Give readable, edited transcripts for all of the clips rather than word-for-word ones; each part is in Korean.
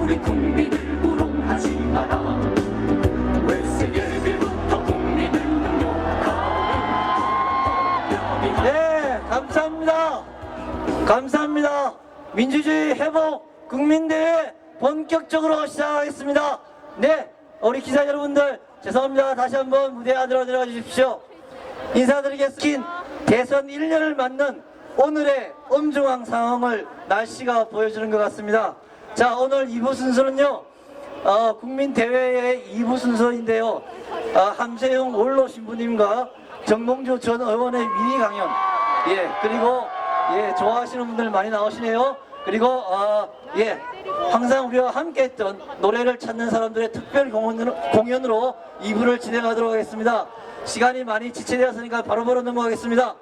우리 국민을 우롱하지 마라. 외세 예배부터 국민을 능욕하는. 네, 감사합니다. 감사합니다. 민주주의 회복 국민대회 본격적으로 시작하겠습니다. 네, 우리 기자 여러분들 죄송합니다. 다시 한번 무대 안으로 들어가 주십시오. 인사드리겠습니다. 대선 1년을 맞는 오늘의 엄중한 상황을 날씨가 보여주는 것 같습니다. 자, 오늘 2부 순서는요, 국민대회의 2부 순서인데요. 함재용 원로 신부님과 정봉주 전 의원의 미니 강연, 예, 그리고 예, 좋아하시는 분들 많이 나오시네요. 그리고 예, 항상 우리와 함께했던 노래를 찾는 사람들의 특별 공연으로 2부를 진행하도록 하겠습니다. 시간이 많이 지체되었으니까 바로바로 넘어가겠습니다.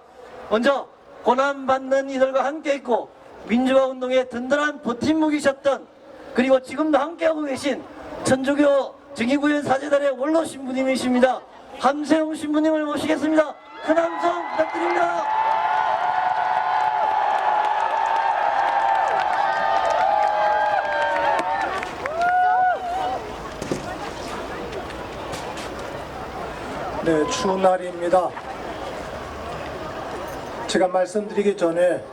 먼저 고난받는 이들과 함께했고 민주화 운동의 든든한 버팀목이셨던, 그리고 지금도 함께하고 계신 천주교 정의구현 사제단의 원로 신부님이십니다. 함세웅 신부님을 모시겠습니다. 큰 함성 부탁드립니다. 네, 추운 날입니다. 제가 말씀드리기 전에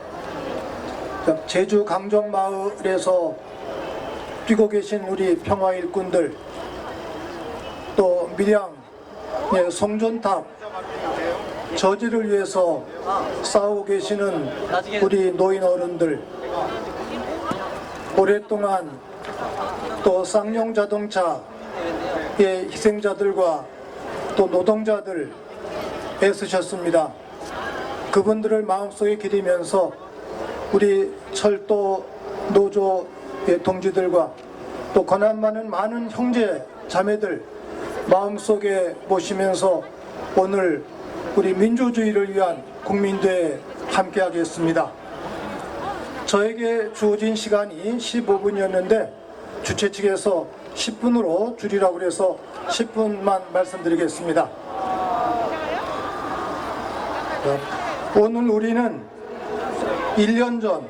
제주 강정마을에서 뛰고 계신 우리 평화 일꾼들, 또 밀양의 송전탑 저지를 위해서 싸우고 계시는 우리 노인 어른들, 오랫동안 또 쌍용자동차의 희생자들과 또 노동자들 애쓰셨습니다. 그분들을 마음속에 기리면서 우리 철도 노조의 동지들과 또 고난 많은 많은 형제 자매들 마음속에 모시면서 오늘 우리 민주주의를 위한 국민대회 함께 하겠습니다. 저에게 주어진 시간이 15분이었는데 주최 측에서 10분으로 줄이라고 해서 10분만 말씀드리겠습니다. 오늘 우리는 1년 전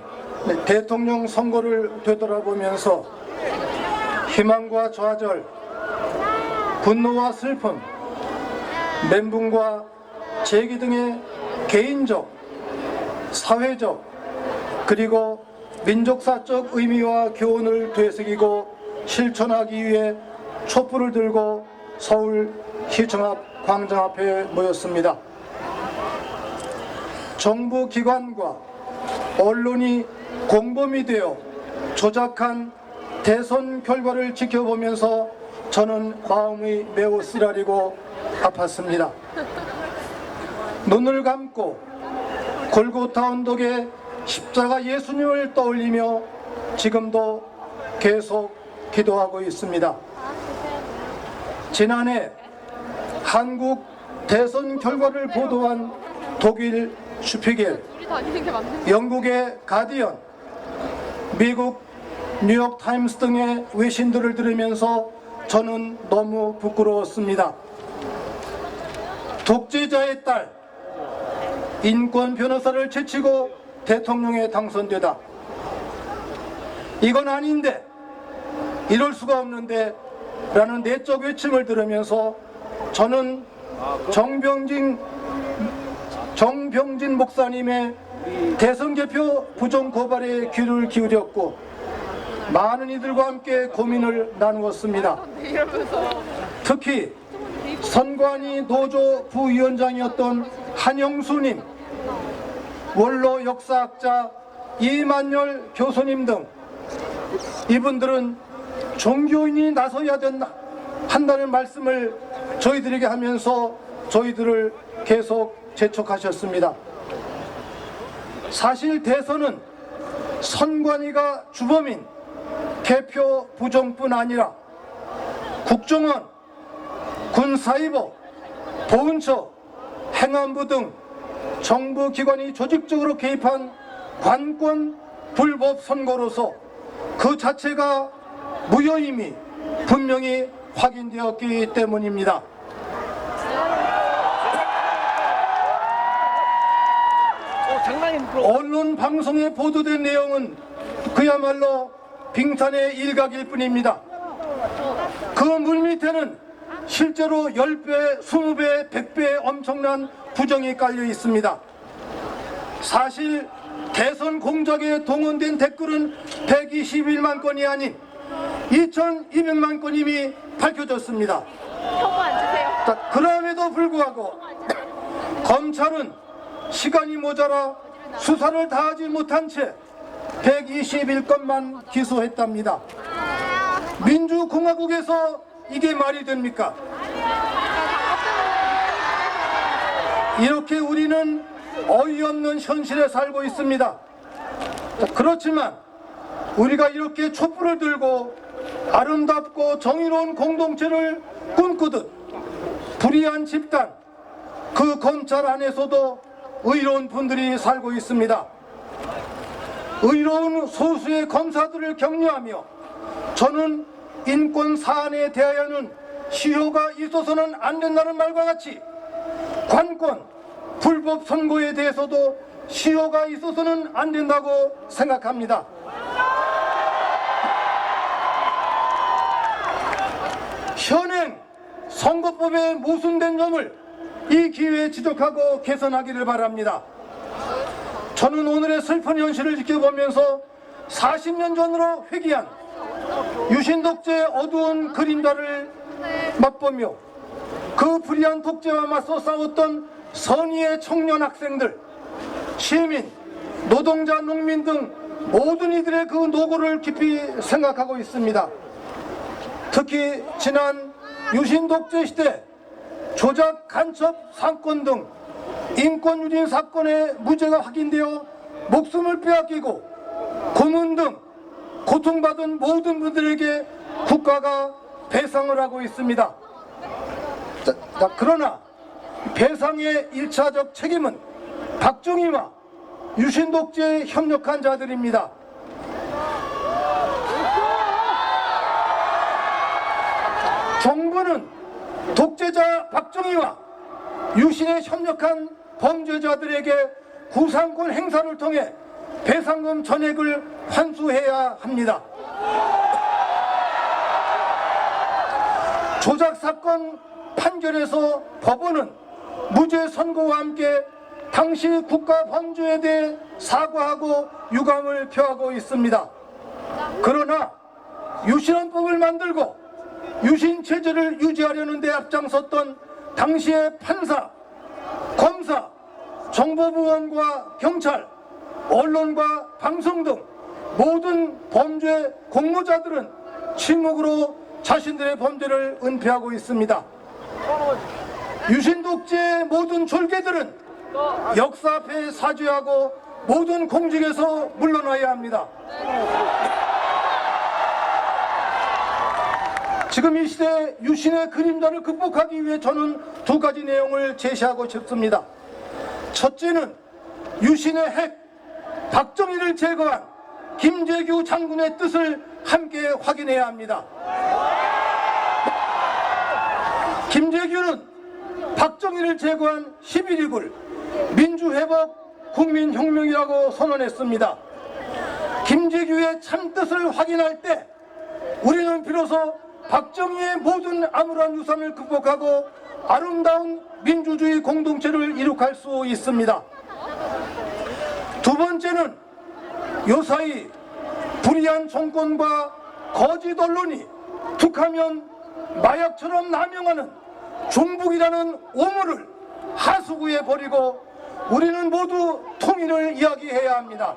대통령 선거를 되돌아보면서 희망과 좌절, 분노와 슬픔, 멘붕과 재기 등의 개인적, 사회적, 그리고 민족사적 의미와 교훈을 되새기고 실천하기 위해 촛불을 들고 서울 시청 앞 광장 앞에 모였습니다. 정부 기관과 언론이 공범이 되어 조작한 대선 결과를 지켜보면서 저는 마음이 매우 쓰라리고 아팠습니다. 눈을 감고 골고타 언덕에 십자가 예수님을 떠올리며 지금도 계속 기도하고 있습니다. 지난해 한국 대선 결과를 보도한 독일 슈피겔, 영국의 가디언, 미국 뉴욕 타임스 등의 외신들을 들으면서 저는 너무 부끄러웠습니다. 독재자의 딸, 인권 변호사를 제치고 대통령에 당선되다. 이건 아닌데, 이럴 수가 없는데 라는 내적 외침을 들으면서 저는 정병진 목사님의 대선 개표 부정 고발에 귀를 기울였고 많은 이들과 함께 고민을 나누었습니다. 특히 선관위 노조 부위원장이었던 한영수님, 원로 역사학자 이만열 교수님 등 이분들은 종교인이 나서야 한다는 말씀을 저희들에게 하면서 저희들을 계속 재촉하셨습니다. 사실 대선은 선관위가 주범인 개표 부정뿐 아니라 국정원, 군사이버, 보훈처, 행안부 등 정부 기관이 조직적으로 개입한 관권 불법 선거로서 그 자체가 무효임이 분명히 확인되었기 때문입니다. 언론 방송에 보도된 내용은 그야말로 빙산의 일각일 뿐입니다. 그 물밑에는 실제로 10배, 20배, 100배의 엄청난 부정이 깔려 있습니다. 사실 대선 공작에 동원된 댓글은 121만 건이 아닌 2200만 건 이미 밝혀졌습니다. 자, 그럼에도 불구하고 검찰은 시간이 모자라 수사를 다하지 못한 채 121건만 기소했답니다. 민주공화국에서 이게 말이 됩니까? 이렇게 우리는 어이없는 현실에 살고 있습니다. 자, 그렇지만 우리가 이렇게 촛불을 들고 아름답고 정의로운 공동체를 꿈꾸듯 불의한 집단, 그 검찰 안에서도 의로운 분들이 살고 있습니다. 의로운 소수의 검사들을 격려하며 저는 인권 사안에 대하여는 시효가 있어서는 안 된다는 말과 같이 관권, 불법 선거에 대해서도 시효가 있어서는 안 된다고 생각합니다. 현행 선거법에 모순된 점을 이 기회에 지적하고 개선하기를 바랍니다. 저는 오늘의 슬픈 현실을 지켜보면서 40년 전으로 회귀한 유신 독재의 어두운 그림자를 맛보며 그 불의한 독재와 맞서 싸웠던 선의의 청년 학생들, 시민, 노동자, 농민 등 모든 이들의 그 노고를 깊이 생각하고 있습니다. 특히 지난 유신 독재 시대 조작, 간첩 사건 등 인권 유린 사건의 무죄가 확인되어 목숨을 빼앗기고 고문 등 고통받은 모든 분들에게 국가가 배상을 하고 있습니다. 그러나 배상의 1차적 책임은 박정희와 유신 독재에 협력한 자들입니다. 정부는 독재자 박정희와 유신에 협력한 범죄자들에게 구상권 행사를 통해 배상금 전액을 환수해야 합니다. 조작 사건 판결에서 법원은 무죄 선고와 함께 당시 국가 범죄에 대해 사과하고 유감을 표하고 있습니다. 그러나 유신헌법을 만들고 유신 체제를 유지하려는 데 앞장섰던 당시의 판사, 검사, 정보부원과 경찰, 언론과 방송 등 모든 범죄 공모자들은 침묵으로 자신들의 범죄를 은폐하고 있습니다. 유신 독재의 모든 졸개들은 역사 앞에 사죄하고 모든 공직에서 물러나야 합니다. 지금 이 시대 유신의 그림자를 극복하기 위해 저는 두 가지 내용을 제시하고 싶습니다. 첫째는 유신의 핵 박정희를 제거한 김재규 장군의 뜻을 함께 확인해야 합니다. 김재규는 박정희를 제거한 11.2굴 민주회복 국민혁명이라고 선언했습니다. 김재규의 참뜻을 확인할 때 우리는 비로소 박정희의 모든 암울한 유산을 극복하고 아름다운 민주주의 공동체를 이룩할 수 있습니다. 두 번째는 요사이 불의한 정권과 거짓 언론이 툭하면 마약처럼 남용하는 종북이라는 오물을 하수구에 버리고 우리는 모두 통일을 이야기해야 합니다.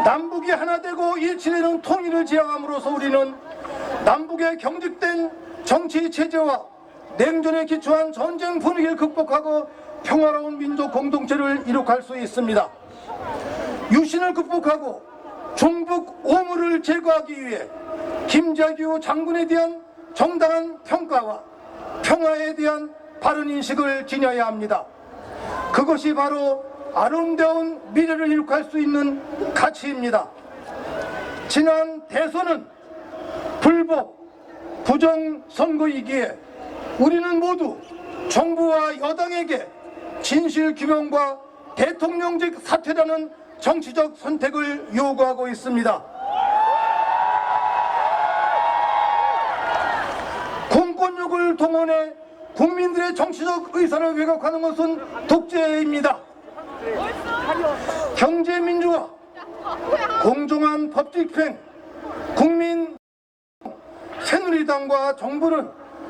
남북이 하나 되고 일치되는 통일을 지향함으로써 우리는 남북의 경직된 정치 체제와 냉전에 기초한 전쟁 분위기를 극복하고 평화로운 민족 공동체를 이룩할 수 있습니다. 유신을 극복하고 종북 오물을 제거하기 위해 김재규 장군에 대한 정당한 평가와 평화에 대한 바른 인식을 지녀야 합니다. 그것이 바로 아름다운 미래를 이룩할 수 있는 가치입니다. 지난 대선은 불법, 부정선거이기에 우리는 모두 정부와 여당에게 진실규명과 대통령직 사퇴라는 정치적 선택을 요구하고 있습니다. 공권력을 동원해 국민들의 정치적 의사를 왜곡하는 것은 독재입니다. 경제민주화, 공정한 법집행, 국민 새누리당과 정부는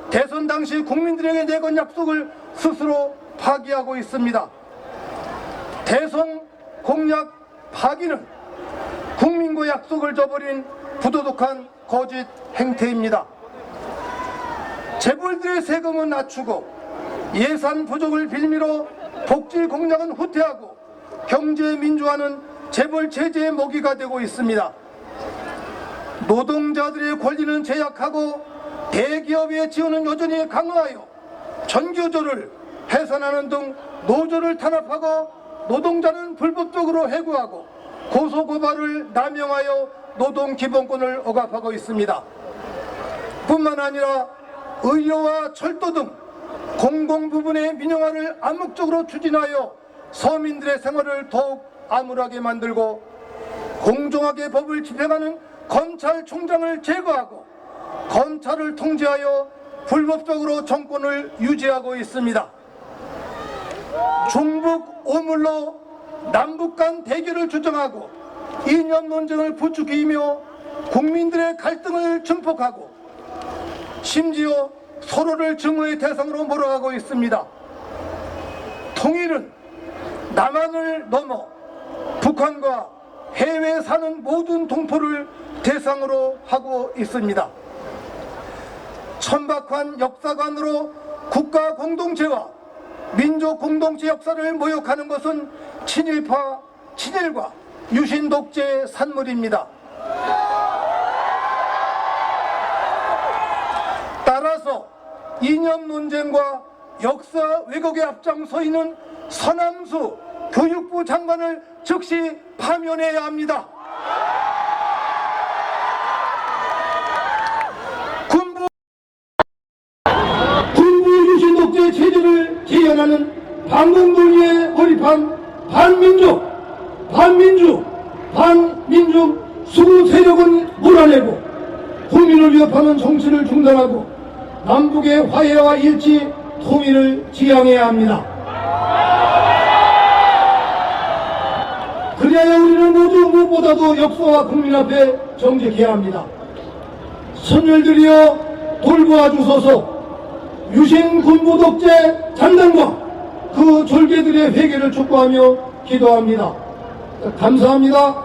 대선 당시 국민들에게 내건 약속을 스스로 파기하고 있습니다. 대선 공약 파기는 국민과 약속을 저버린 부도덕한 거짓 행태입니다. 재벌들의 세금은 낮추고 예산 부족을 빌미로 복지 공약은 후퇴하고 경제 민주화는 재벌 제재의 먹이가 되고 있습니다. 노동자들의 권리는 제약하고 대기업의 지원은 여전히 강화하여 전교조를 해산하는 등 노조를 탄압하고 노동자는 불법적으로 해고하고 고소고발을 남용하여 노동기본권을 억압하고 있습니다. 뿐만 아니라 의료와 철도 등 공공부문의 민영화를 암묵적으로 추진하여 서민들의 생활을 더욱 암울하게 만들고 공정하게 법을 집행하는 검찰총장을 제거하고 검찰을 통제하여 불법적으로 정권을 유지하고 있습니다. 중북 오물로 남북 간 대결을 주장하고 이념 논쟁을 부추기며 국민들의 갈등을 증폭하고 심지어 서로를 증오의 대상으로 몰아가고 있습니다. 통일은 남한을 넘어 북한과 해외에 사는 모든 동포를 대상으로 하고 있습니다. 천박한 역사관으로 국가 공동체와 민족 공동체 역사를 모욕하는 것은 친일파, 친일과 유신 독재의 산물입니다. 따라서 이념 논쟁과 역사 왜곡에 앞장서 있는 서남수 교육부 장관을 즉시 파면해야 합니다. 군부 유신 독재 체제를 재현하는 반공논리에 몰입한 반민족 수구 세력은 몰아내고 국민을 위협하는 정치를 중단하고 남북의 화해와 일치, 통일을 지향해야 합니다. 그래야 우리는 모두 무엇보다도 역사와 국민 앞에 정직해야 합니다. 선열들이여 돌보아 주소서. 유신 군부 독재 잔당과 그 졸개들의 회개를 촉구하며 기도합니다. 감사합니다.